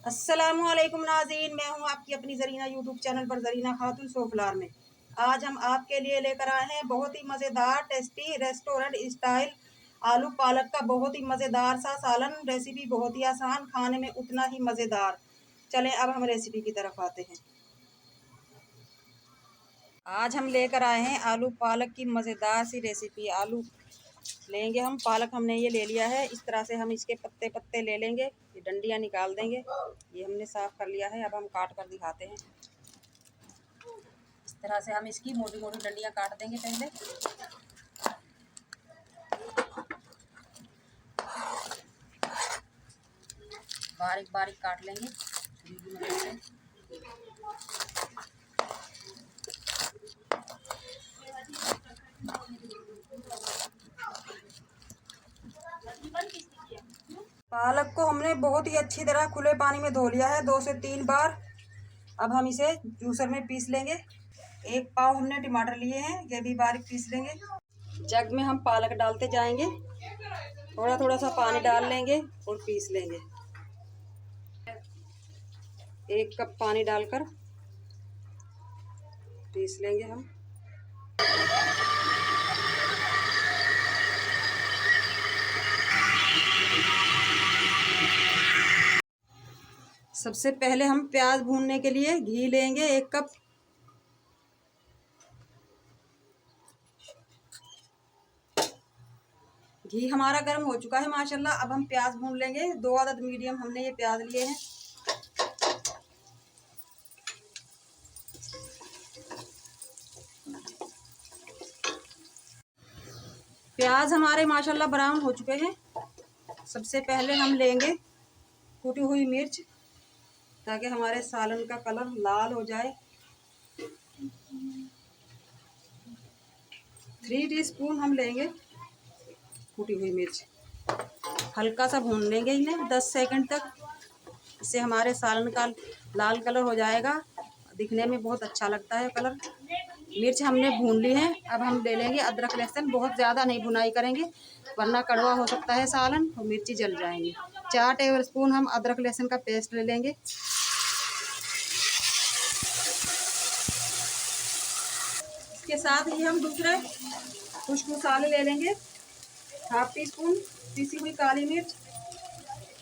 अस्सलामुअलैकुम नाज़रीन, मैं हूं आपकी अपनी ज़रीना यूट्यूब चैनल पर ज़रीना खातून सोफलार में। आज हम आपके लिए लेकर आए हैं बहुत ही मज़ेदार टेस्टी रेस्टोरेंट स्टाइल आलू पालक का बहुत ही मज़ेदार सा सालन। रेसिपी बहुत ही आसान, खाने में उतना ही मज़ेदार। चलें अब हम रेसिपी की तरफ आते हैं। आज हम लेकर आए हैं आलू पालक की मज़ेदार सी रेसिपी। आलू लेंगे हम, पालक हमने ये ले लिया है। इस तरह से हम इसके पत्ते पत्ते ले लेंगे, ये डंडियाँ निकाल देंगे। ये हमने साफ़ कर लिया है, अब हम काट कर दिखाते हैं। इस तरह से हम इसकी मोटी मोटी डंडियाँ काट देंगे। पहले बारीक बारीक काट लेंगे छुरी की मदद से। पालक को हमने बहुत ही अच्छी तरह खुले पानी में धो लिया है 2 से 3 बार। अब हम इसे जूसर में पीस लेंगे। 1 पाव हमने टमाटर लिए हैं, ये भी बारीक पीस लेंगे। जग में हम पालक डालते जाएंगे, थोड़ा थोड़ा सा पानी डाल लेंगे और पीस लेंगे। 1 कप पानी डालकर पीस लेंगे हम। सबसे पहले हम प्याज भूनने के लिए घी लेंगे 1 कप। घी हमारा गर्म हो चुका है माशाल्लाह। अब हम प्याज भून लेंगे। 2 अदद मीडियम हमने ये प्याज लिए हैं। प्याज हमारे माशाल्लाह ब्राउन हो चुके हैं। सबसे पहले हम लेंगे कूटी हुई मिर्च, ताकि हमारे सालन का कलर लाल हो जाए। 3 टीस्पून हम लेंगे कूटी हुई मिर्च। हल्का सा भून लेंगे इन्हें 10 सेकंड तक। इससे हमारे सालन का लाल कलर हो जाएगा, दिखने में बहुत अच्छा लगता है कलर। मिर्च हमने भून ली है। अब हम ले लेंगे अदरक लहसुन। बहुत ज़्यादा नहीं भुनाई करेंगे, वरना कड़वा हो सकता है सालन और मिर्ची जल जाएंगी। 4 टेबलस्पून हम अदरक लहसुन का पेस्ट ले लेंगे। इसके साथ ही हम दूसरे खुश्क मसाले ले लेंगे। 1/2 टीस्पून पीसी हुई काली मिर्च,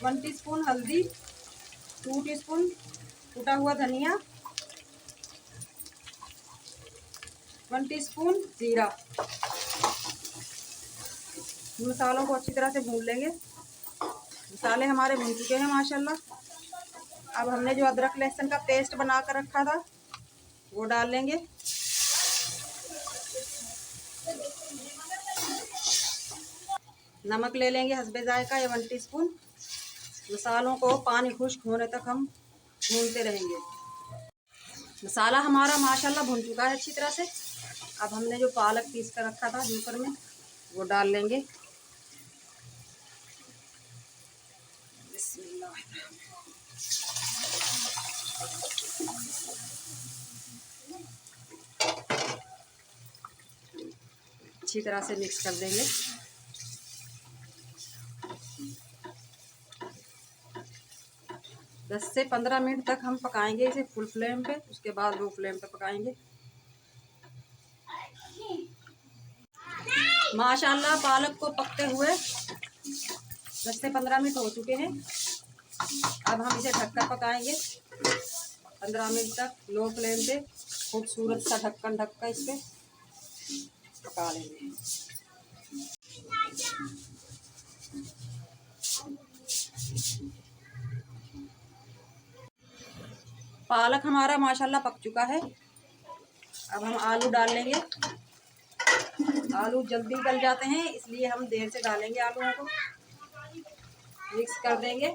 1 टीस्पून हल्दी, 2 टीस्पून कुटा हुआ धनिया, 1 टीस्पून जीरा। मसालों को अच्छी तरह से भून लेंगे। मसाले हमारे भून चुके हैं माशाल्लाह। अब हमने जो अदरक लहसुन का पेस्ट बना कर रखा था वो डाल लेंगे। नमक ले लेंगे हस्बे जायका या 1 टीस्पून। मसालों को पानी खुश्क होने तक हम भूनते रहेंगे। मसाला हमारा माशाल्लाह भून चुका है अच्छी तरह से। अब हमने जो पालक पीस कर रखा था जूसर में वो डाल लेंगे। अच्छी तरह से मिक्स कर देंगे। दस से 15 मिनट तक हम पकाएंगे इसे फुल फ्लेम पे, उसके बाद लो फ्लेम पे पकाएंगे। माशाल्लाह पालक को पकते हुए 10 से 15 मिनट हो चुके हैं। अब हम इसे ढककर पकाएंगे 15 मिनट तक लो फ्लेम पे। खूबसूरत सा ढक्कन ढककर इस पे पका लेंगे। पालक हमारा माशाल्लाह पक चुका है। अब हम आलू डाल लेंगे। आलू जल्दी गल जाते हैं, इसलिए हम देर से डालेंगे आलूओं को। मिक्स कर देंगे।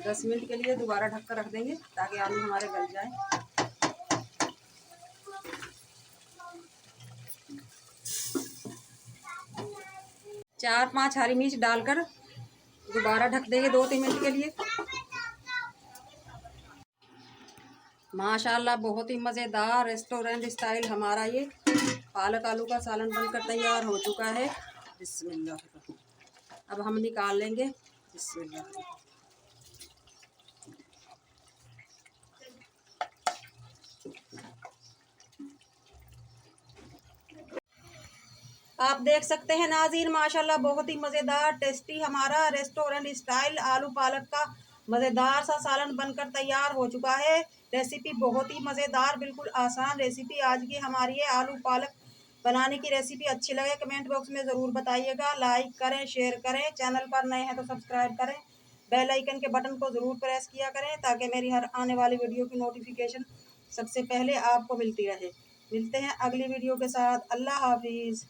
दस मिनट के लिए दोबारा ढककर रख देंगे ताकि आलू हमारे गल जाए। चार 5 हरी मिर्च डालकर दोबारा ढक देंगे 2-3 मिनट के लिए। माशाल्लाह बहुत ही मज़ेदार रेस्टोरेंट स्टाइल हमारा ये पालक आलू का सालन बनकर तैयार हो चुका है। बिस्मिल्लाह। अब हम निकाल लेंगे। बिस्मिल्लाह। आप देख सकते हैं नाज़रीन, माशाल्लाह बहुत ही मज़ेदार टेस्टी हमारा रेस्टोरेंट स्टाइल आलू पालक का मज़ेदार सा सालन बनकर तैयार हो चुका है। रेसिपी बहुत ही मज़ेदार, बिल्कुल आसान रेसिपी आज की हमारी है। आलू पालक बनाने की रेसिपी अच्छी लगे कमेंट बॉक्स में ज़रूर बताइएगा। लाइक करें, शेयर करें, चैनल पर नए हैं तो सब्सक्राइब करें, बेल आइकन के बटन को ज़रूर प्रेस किया करें ताकि मेरी हर आने वाली वीडियो की नोटिफिकेशन सबसे पहले आपको मिलती रहे। मिलते हैं अगली वीडियो के साथ। अल्लाह हाफिज़।